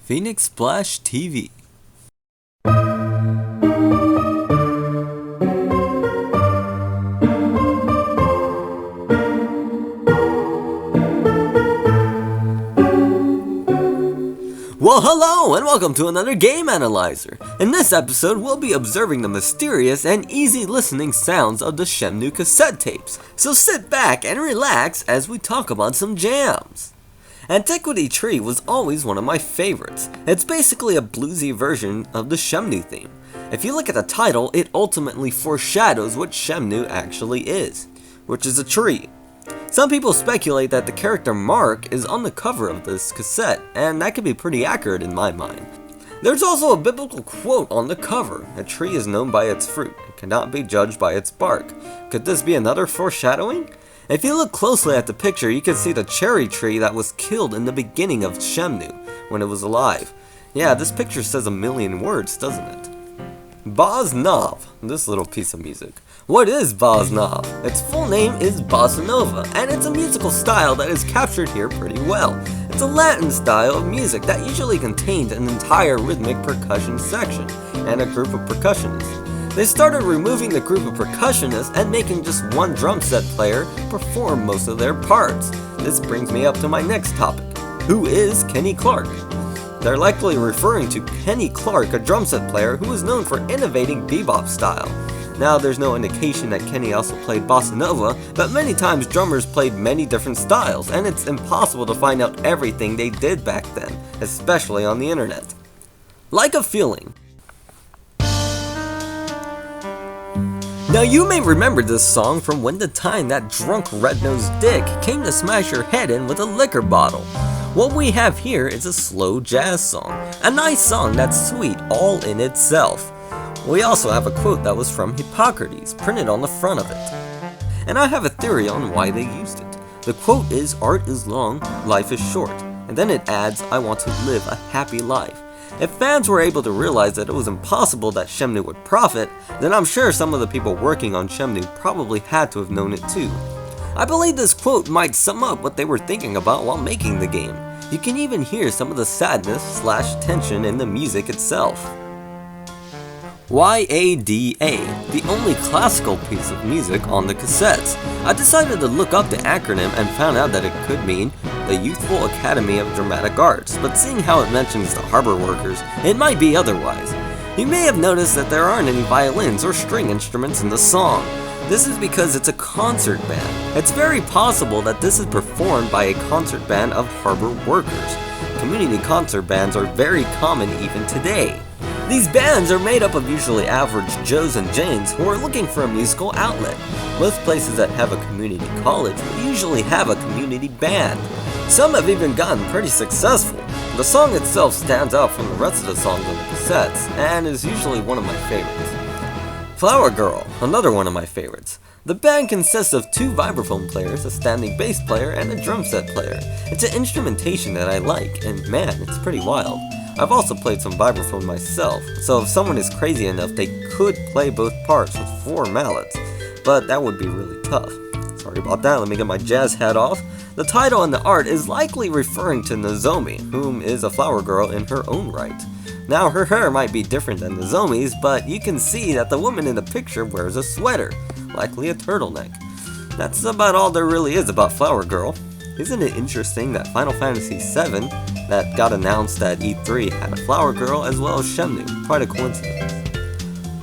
Phoenix Splash TV. Well, hello and welcome to another Game Analyzer. In this episode, we'll be observing the mysterious and easy listening sounds of the Shenmue cassette tapes. So sit back and relax as we talk about some jams. Antiquity Tree was always one of my favorites. It's basically a bluesy version of the Shenmue theme. If you look at the title, it ultimately foreshadows what Shenmue actually is, which is a tree. Some people speculate that the character Mark is on the cover of this cassette, and that could be pretty accurate in my mind. There's also a biblical quote on the cover: "A tree is known by its fruit, it cannot be judged by its bark." Could this be another foreshadowing? If you look closely at the picture, you can see the cherry tree that was killed in the beginning of Shenmue, when it was alive. Yeah, this picture says a million words, doesn't it? Bossa Nova, this little piece of music. What is Bossa Nova? Its full name is Bossa Nova, and it's a musical style that is captured here pretty well. It's a Latin style of music that usually contained an entire rhythmic percussion section and a group of percussionists. They started removing the group of percussionists and making just one drum set player perform most of their parts. This brings me up to my next topic. Who is Kenny Clark? They're likely referring to Kenny Clark, a drum set player who was known for innovating bebop style. Now, there's no indication that Kenny also played Bossa Nova, but many times drummers played many different styles, and it's impossible to find out everything they did back then, especially on the internet. Like a Feeling. Now, you may remember this song from when the time that drunk red-nosed dick came to smash your head in with a liquor bottle. What we have here is a slow jazz song, a nice song that's sweet all in itself. We also have a quote that was from Hippocrates, printed on the front of it. And I have a theory on why they used it. The quote is, "Art is long, life is short." And then it adds, "I want to live a happy life." If fans were able to realize that it was impossible that Shenmue would profit, then I'm sure some of the people working on Shenmue probably had to have known it too. I believe this quote might sum up what they were thinking about while making the game. You can even hear some of the sadness/tension in the music itself. YADA, the only classical piece of music on the cassettes. I decided to look up the acronym and found out that it could mean the Youthful Academy of Dramatic Arts, but seeing how it mentions the harbor workers, it might be otherwise. You may have noticed that there aren't any violins or string instruments in the song. This is because it's a concert band. It's very possible that this is performed by a concert band of harbor workers. Community concert bands are very common even today. These bands are made up of usually average Joes and Janes who are looking for a musical outlet. Most places that have a community college will usually have a community band. Some have even gotten pretty successful. The song itself stands out from the rest of the songs on the cassettes, and is usually one of my favorites. Flower Girl, another one of my favorites. The band consists of 2 vibraphone players, a standing bass player, and a drum set player. It's an instrumentation that I like, and man, it's pretty wild. I've also played some vibraphone myself, so if someone is crazy enough, they could play both parts with 4 mallets, but that would be really tough. Sorry about that, let me get my jazz hat off. The title and the art is likely referring to Nozomi, whom is a flower girl in her own right. Now, her hair might be different than Nozomi's, but you can see that the woman in the picture wears a sweater, likely a turtleneck. That's about all there really is about Flower Girl. Isn't it interesting that Final Fantasy VII, that got announced at E3, had a Flower Girl as well as Shenmue? Quite a coincidence.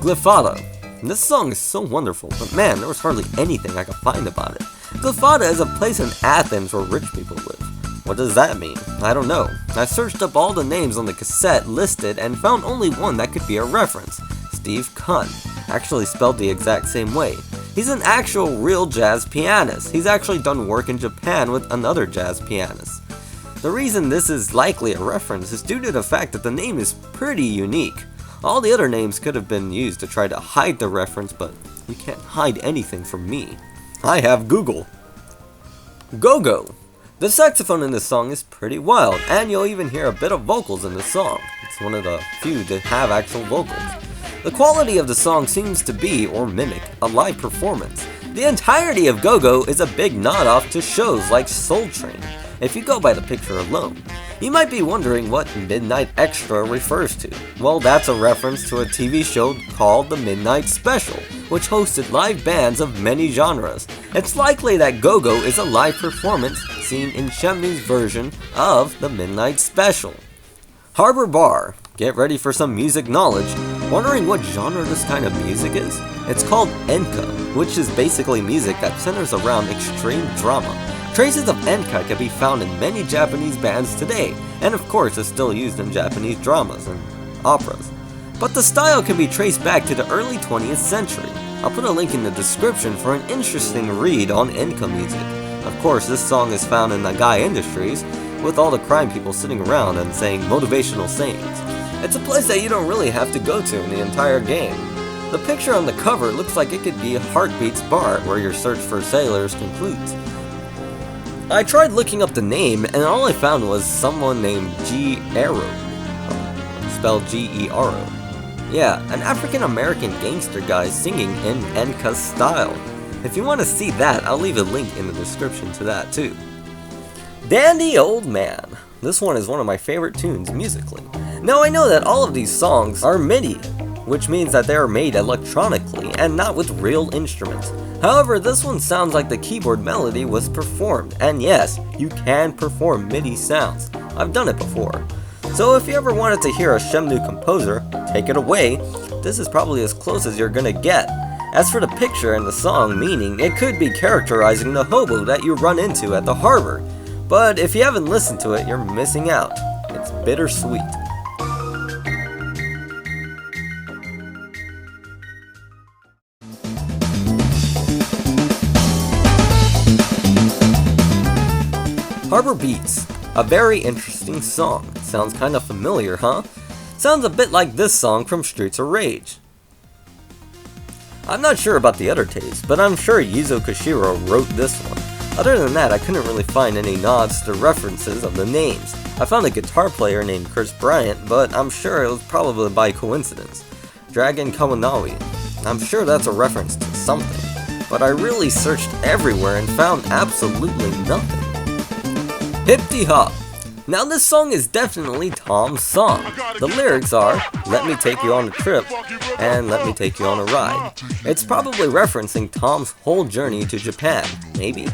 Glyphada. This song is so wonderful, but man, there was hardly anything I could find about it. Glyphada is a place in Athens where rich people live. What does that mean? I don't know. I searched up all the names on the cassette listed and found only one that could be a reference. Steve Kuhn, actually spelled the exact same way. He's an actual real jazz pianist. He's actually done work in Japan with another jazz pianist. The reason this is likely a reference is due to the fact that the name is pretty unique. All the other names could have been used to try to hide the reference, but you can't hide anything from me. I have Google. Gogo. The saxophone in this song is pretty wild, and you'll even hear a bit of vocals in this song. It's one of the few to have actual vocals. The quality of the song seems to be, or mimic, a live performance. The entirety of Gogo is a big nod off to shows like Soul Train, if you go by the picture alone. You might be wondering what Midnight Extra refers to. Well, that's a reference to a TV show called The Midnight Special, which hosted live bands of many genres. It's likely that Gogo is a live performance seen in Shenmue's version of The Midnight Special. Harbor Bar. Get ready for some music knowledge. Wondering what genre this kind of music is? It's called enka, which is basically music that centers around extreme drama. Traces of enka can be found in many Japanese bands today, and of course is still used in Japanese dramas and operas. But the style can be traced back to the early 20th century. I'll put a link in the description for an interesting read on enka music. Of course, this song is found in Nagai Industries, with all the crime people sitting around and saying motivational sayings. It's a place that you don't really have to go to in the entire game. The picture on the cover looks like it could be a Heartbeats bar where your search for sailors concludes. I tried looking up the name and all I found was someone named Jero, spelled G-E-R-O. Yeah, an African American gangster guy singing in enka style. If you want to see that, I'll leave a link in the description to that too. Dandy Old Man. This one is one of my favorite tunes musically. Now I know that all of these songs are MIDI, which means that they are made electronically and not with real instruments. However, this one sounds like the keyboard melody was performed, and yes, you can perform MIDI sounds. I've done it before. So if you ever wanted to hear a Shenmue composer, take it away. This is probably as close as you're gonna get. As for the picture and the song meaning, it could be characterizing the hobo that you run into at the harbor. But if you haven't listened to it, you're missing out. It's bittersweet. Barbour Beats. A very interesting song. Sounds kinda familiar, huh? Sounds a bit like this song from Streets of Rage. I'm not sure about the other taste, but I'm sure Yuzo Koshiro wrote this one. Other than that, I couldn't really find any nods to references of the names. I found a guitar player named Chris Bryant, but I'm sure it was probably by coincidence. Dragon Kawanawi. I'm sure that's a reference to something, but I really searched everywhere and found absolutely nothing. Hippity Hop. Now this song is definitely Tom's song. The lyrics are, "Let me take you on a trip," and "Let me take you on a ride." It's probably referencing Tom's whole journey to Japan, maybe?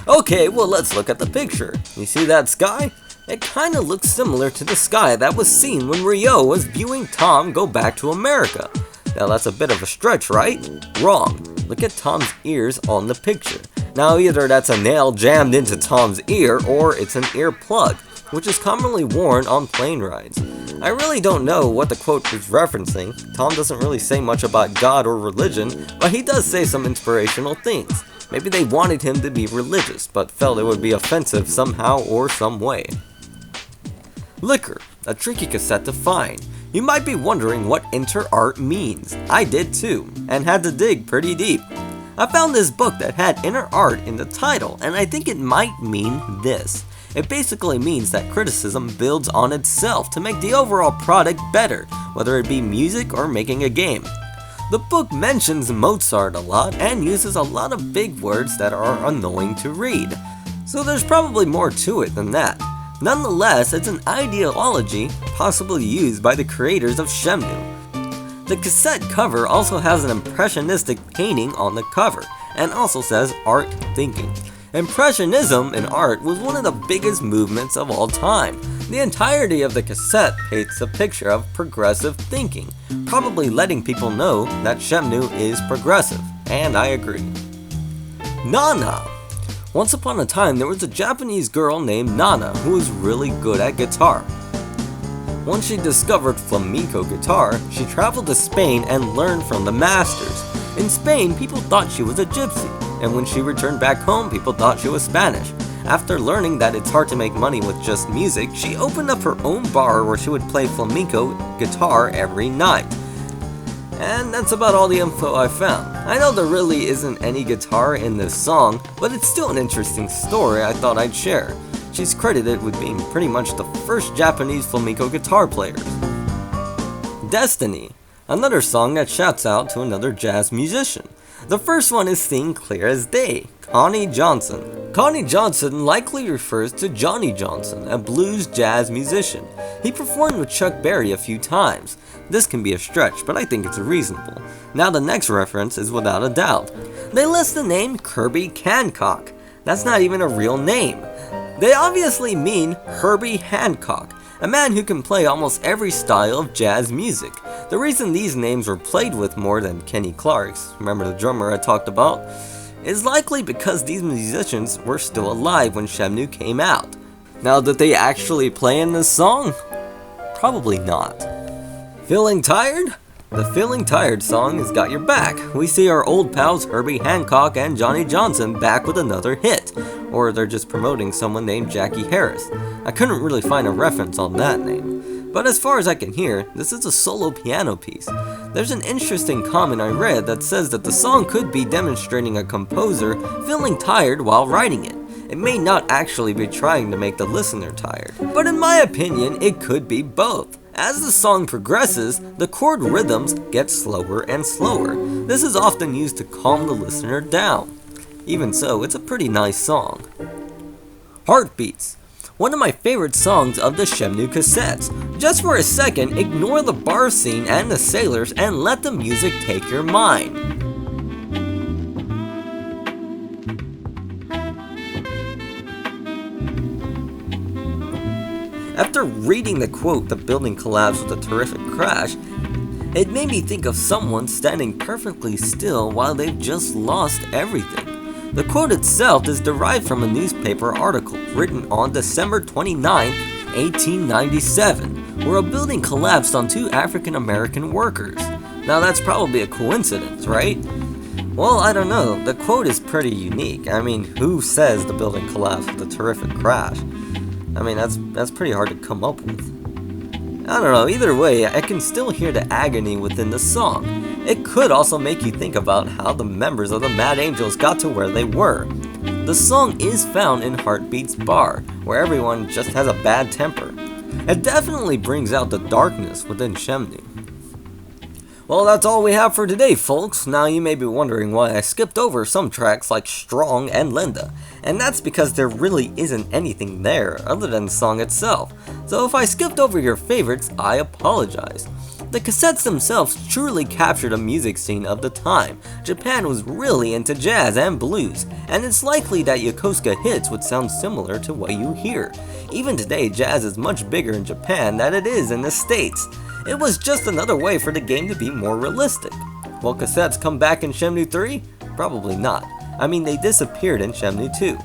Okay, well let's look at the picture. You see that sky? It kinda looks similar to the sky that was seen when Ryo was viewing Tom go back to America. Now that's a bit of a stretch, right? Wrong. Look at Tom's ears on the picture. Now either that's a nail jammed into Tom's ear or it's an ear plug, which is commonly worn on plane rides. I really don't know what the quote is referencing. Tom doesn't really say much about God or religion, but he does say some inspirational things. Maybe they wanted him to be religious, but felt it would be offensive somehow or some way. Liquor, a tricky cassette to find. You might be wondering what InterArt means. I did too, and had to dig pretty deep. I found this book that had InterArt in the title, and I think it might mean this. It basically means that criticism builds on itself to make the overall product better, whether it be music or making a game. The book mentions Mozart a lot and uses a lot of big words that are annoying to read. So there's probably more to it than that. Nonetheless, it's an ideology possibly used by the creators of Shenmue. The cassette cover also has an impressionistic painting on the cover, and also says art thinking. Impressionism in art was one of the biggest movements of all time. The entirety of the cassette paints a picture of progressive thinking, probably letting people know that Shenmue is progressive, and I agree. Nana. Once upon a time, there was a Japanese girl named Nana who was really good at guitar. Once she discovered flamenco guitar, she traveled to Spain and learned from the masters. In Spain, people thought she was a gypsy, and when she returned back home, people thought she was Spanish. After learning that it's hard to make money with just music, she opened up her own bar where she would play flamenco guitar every night. And that's about all the info I found. I know there really isn't any guitar in this song, but it's still an interesting story I thought I'd share. She's credited with being pretty much the first Japanese flamenco guitar player. Destiny, another song that shouts out to another jazz musician. The first one is Sing Clear as Day, Connie Johnson. Connie Johnson likely refers to Johnny Johnson, a blues jazz musician. He performed with Chuck Berry a few times. This can be a stretch, but I think it's reasonable. Now the next reference is without a doubt. They list the name Herbie Hancock. That's not even a real name. They obviously mean Herbie Hancock, a man who can play almost every style of jazz music. The reason these names were played with more than Kenny Clark's, remember the drummer I talked about, is likely because these musicians were still alive when Shenmue came out. Now, did they actually play in this song? Probably not. Feeling tired? The Feeling Tired song has got your back. We see our old pals Herbie Hancock and Johnny Johnson back with another hit. Or they're just promoting someone named Jackie Harris. I couldn't really find a reference on that name. But as far as I can hear, this is a solo piano piece. There's an interesting comment I read that says that the song could be demonstrating a composer feeling tired while writing it. It may not actually be trying to make the listener tired. But in my opinion, it could be both. As the song progresses, the chord rhythms get slower and slower. This is often used to calm the listener down. Even so, it's a pretty nice song. Heartbeats. One of my favorite songs of the Shenmue cassettes. Just for a second, ignore the bar scene and the sailors and let the music take your mind. After reading the quote, "The building collapsed with a terrific crash," it made me think of someone standing perfectly still while they've just lost everything. The quote itself is derived from a newspaper article written on December 29, 1897, where a building collapsed on two African American workers. Now that's probably a coincidence, right? Well, I don't know. The quote is pretty unique. I mean, who says the building collapsed with a terrific crash? I mean, that's pretty hard to come up with. I don't know, either way, I can still hear the agony within the song. It could also make you think about how the members of the Mad Angels got to where they were. The song is found in Heartbeats Bar, where everyone just has a bad temper. It definitely brings out the darkness within Shenmue. Well, that's all we have for today, folks. Now you may be wondering why I skipped over some tracks like Strong and Linda, and that's because there really isn't anything there other than the song itself. So if I skipped over your favorites, I apologize. The cassettes themselves truly captured a music scene of the time. Japan was really into jazz and blues, and it's likely that Yokosuka hits would sound similar to what you hear. Even today, jazz is much bigger in Japan than it is in the States. It was just another way for the game to be more realistic. Will cassettes come back in Shenmue 3? Probably not. I mean, they disappeared in Shenmue 2.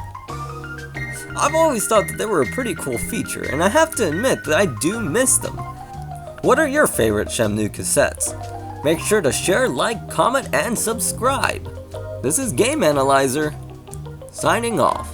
I've always thought that they were a pretty cool feature, and I have to admit that I do miss them. What are your favorite Shenmue cassettes? Make sure to share, like, comment, and subscribe. This is Game Analyzer, signing off.